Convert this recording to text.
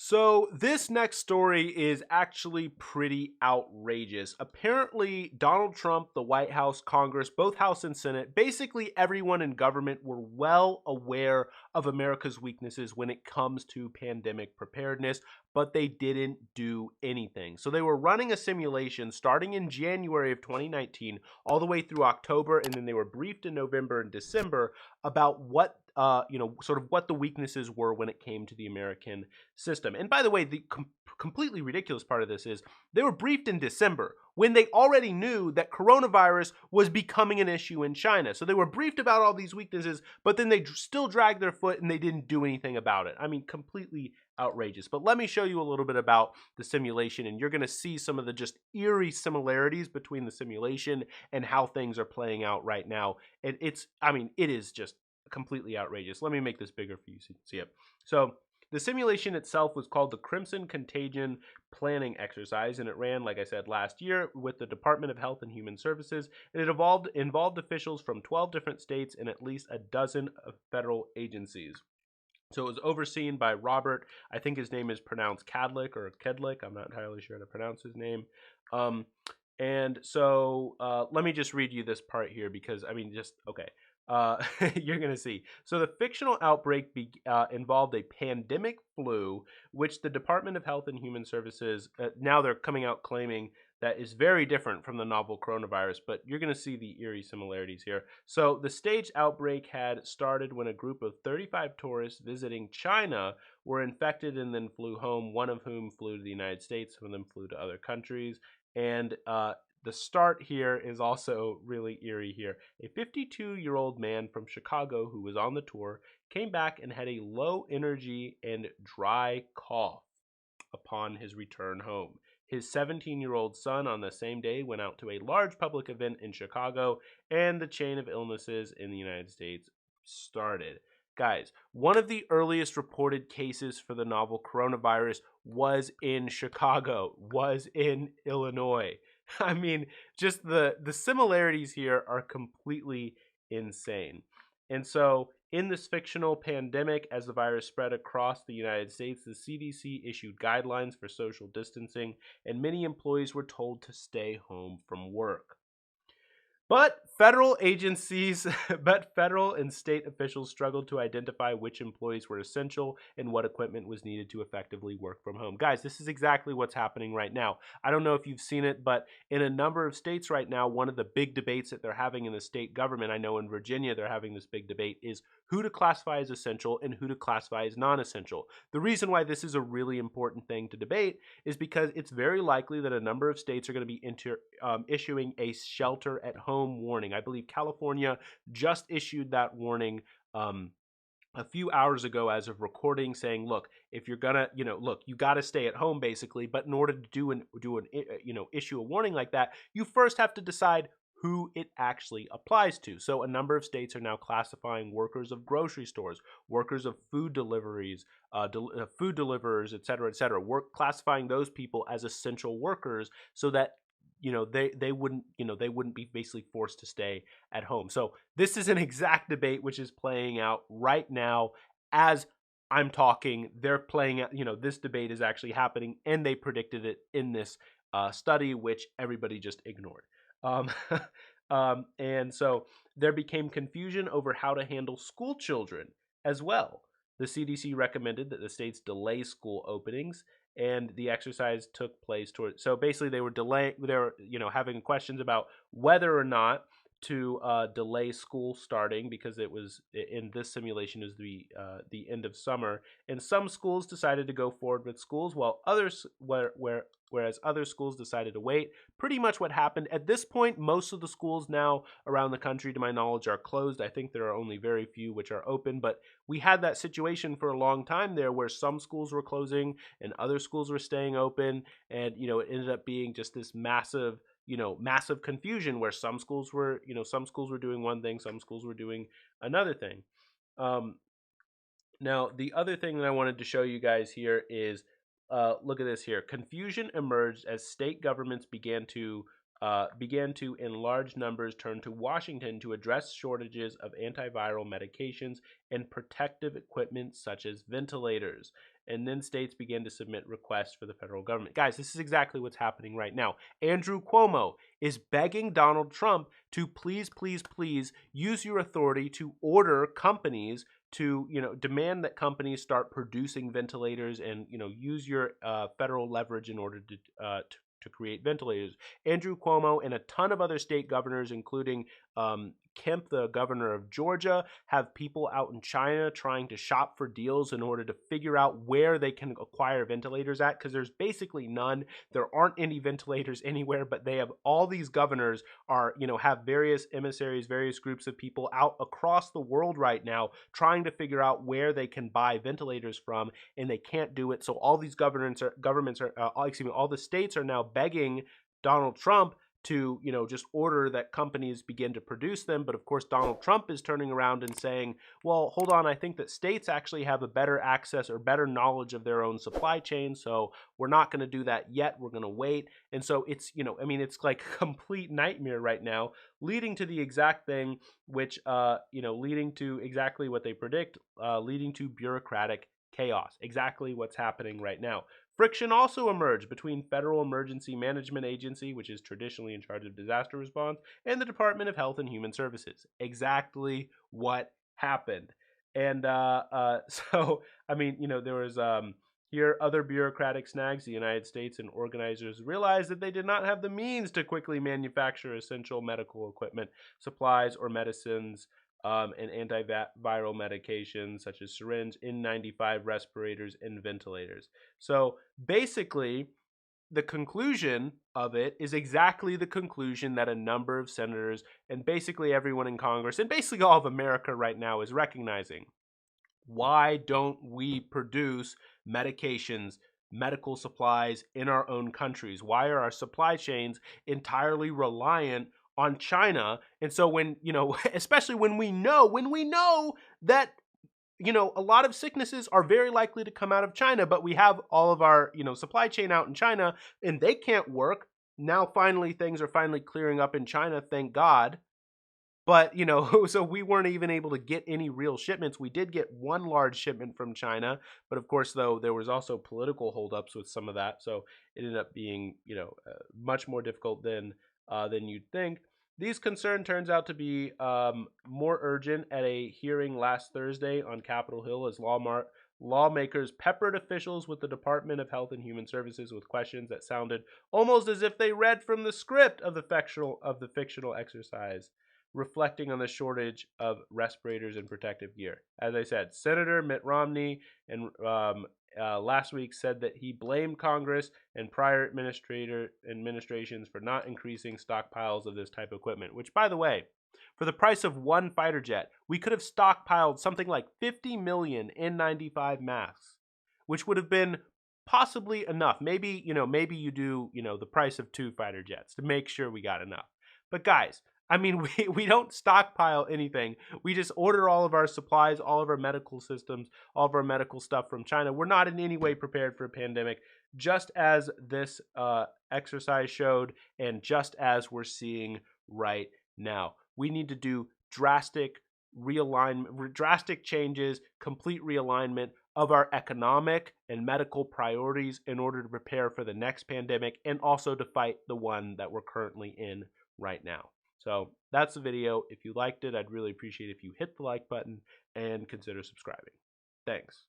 So, this next story is actually pretty outrageous. Apparently, Donald Trump, the White House, Congress, both House and Senate, basically everyone in government were well aware of America's weaknesses when it comes to pandemic preparedness, but they didn't do anything. So, they were running a simulation starting in January of 2019 all the way through October, and then they were briefed in November and December about what sort of what the weaknesses were when it came to the American system. And by the way, the completely ridiculous part of this is they were briefed in December when they already knew that coronavirus was becoming an issue in China. So they were briefed about all these weaknesses, but then they still dragged their foot and they didn't do anything about it. I mean, completely outrageous. But let me show you a little bit about the simulation, and you're going to see some of the just eerie similarities between the simulation and how things are playing out right now. And it is just completely outrageous. Let me make this bigger for you so you can see it. So the simulation itself was called the Crimson Contagion Planning Exercise, and it ran, like I said, last year with the Department of Health and Human Services, and it involved officials from 12 different states and at least a dozen federal agencies. So it was overseen by Robert, I think his name is pronounced Cadlick or Kedlick, I'm not entirely sure how to pronounce his name. And so let me just read you this part here because, okay. You're going to see. So the fictional outbreak involved a pandemic flu, which the Department of Health and Human Services, now they're coming out claiming that is very different from the novel coronavirus, but you're going to see the eerie similarities here. So the staged outbreak had started when a group of 35 tourists visiting China were infected and then flew home, one of whom flew to the United States, some of them flew to other countries, and the start here is also really eerie here. A 52-year-old man from Chicago who was on the tour came back and had a low energy and dry cough upon his return home. His 17-year-old son on the same day went out to a large public event in Chicago, and the chain of illnesses in the United States started. Guys, one of the earliest reported cases for the novel coronavirus was in Chicago, was in Illinois. I mean, just the similarities here are completely insane. And so, in this fictional pandemic, as the virus spread across the United States, the CDC issued guidelines for social distancing, and many employees were told to stay home from work. But federal and state officials struggled to identify which employees were essential and what equipment was needed to effectively work from home. Guys, this is exactly what's happening right now. I don't know if you've seen it, but in a number of states right now, one of the big debates that they're having in the state government, I know in Virginia they're having this big debate, is who to classify as essential and who to classify as non-essential. The reason why this is a really important thing to debate is because it's very likely that a number of states are going to be issuing a shelter at home warning. I believe California just issued that warning a few hours ago as of recording, saying, look, if you're gonna, you got to stay at home basically, but in order to issue a warning like that, you first have to decide who it actually applies to. So a number of states are now classifying workers of grocery stores, workers of food deliveries, food deliverers, et cetera, classifying those people as essential workers so that they wouldn't be basically forced to stay at home. So this is an exact debate which is playing out right now as I'm talking. They're playing out, this debate is actually happening, and they predicted it in this study, which everybody just ignored. And so there became confusion over how to handle school children as well. The CDC recommended that the states delay school openings, and the exercise took place toward. So basically, they were having questions about whether or not to delay school starting, because it was in this simulation is the end of summer, and some schools decided to go forward with schools, while others whereas other schools decided to wait. Pretty much what happened at this point, most of the schools now around the country, to my knowledge, are closed. I think there are only very few which are open, but we had that situation for a long time there where some schools were closing and other schools were staying open, and it ended up being just this massive confusion where some schools were doing one thing, some schools were doing another thing. Now, the other thing that I wanted to show you guys here is, look at this here. Confusion emerged as state governments began to in large numbers turn to Washington to address shortages of antiviral medications and protective equipment such as ventilators. and then states began to submit requests for the federal government. Guys, this is exactly what's happening right now. Andrew Cuomo is begging Donald Trump to please, please, please use your authority to order companies to, demand that companies start producing ventilators and, use your federal leverage in order to create ventilators. Andrew Cuomo and a ton of other state governors, including Kemp, the governor of Georgia, have people out in China trying to shop for deals in order to figure out where they can acquire ventilators at, because there's basically none. There aren't any ventilators anywhere, but they have all these governors have various emissaries, various groups of people out across the world right now trying to figure out where they can buy ventilators from, and they can't do it. So all these all the states are now begging Donald Trump to, just order that companies begin to produce them. But of course, Donald Trump is turning around and saying, well, hold on, I think that states actually have a better access or better knowledge of their own supply chain. So we're not going to do that yet. We're going to wait. And so it's, it's like a complete nightmare right now, leading to the exact thing, which, leading to exactly what they predict, leading to bureaucratic chaos. Exactly what's happening right now. Friction also emerged between Federal Emergency Management Agency, which is traditionally in charge of disaster response, and the Department of Health and Human Services. Exactly what happened. And so, there was here other bureaucratic snags. The United States and organizers realized that they did not have the means to quickly manufacture essential medical equipment, supplies, or medicines, and antiviral medications such as syringes, N95 respirators, and ventilators. So basically, the conclusion of it is exactly the conclusion that a number of senators and basically everyone in Congress and basically all of America right now is recognizing. Why don't we produce medications, medical supplies in our own countries? Why are our supply chains entirely reliant on China? And so when, especially when we know that, a lot of sicknesses are very likely to come out of China, but we have all of our, supply chain out in China and they can't work. Now, finally, things are finally clearing up in China, thank God. But, so we weren't even able to get any real shipments. We did get one large shipment from China. But of course, though, there was also political holdups with some of that. So it ended up being, much more difficult than you'd think. These concerns turns out to be more urgent at a hearing last Thursday on Capitol Hill as lawmakers peppered officials with the Department of Health and Human Services with questions that sounded almost as if they read from the script of the fictional exercise, reflecting on the shortage of respirators and protective gear. As I said, Senator Mitt Romney and last week said that he blamed Congress and prior administrations for not increasing stockpiles of this type of equipment, which, by the way, for the price of one fighter jet, we could have stockpiled something like 50 million N95 masks, which would have been possibly enough. Maybe you do, the price of two fighter jets to make sure we got enough. But guys, we don't stockpile anything. We just order all of our supplies, all of our medical systems, all of our medical stuff from China. We're not in any way prepared for a pandemic, just as this exercise showed and just as we're seeing right now. We need to do drastic changes, complete realignment of our economic and medical priorities in order to prepare for the next pandemic and also to fight the one that we're currently in right now. So that's the video. If you liked it, I'd really appreciate if you hit the like button and consider subscribing. Thanks.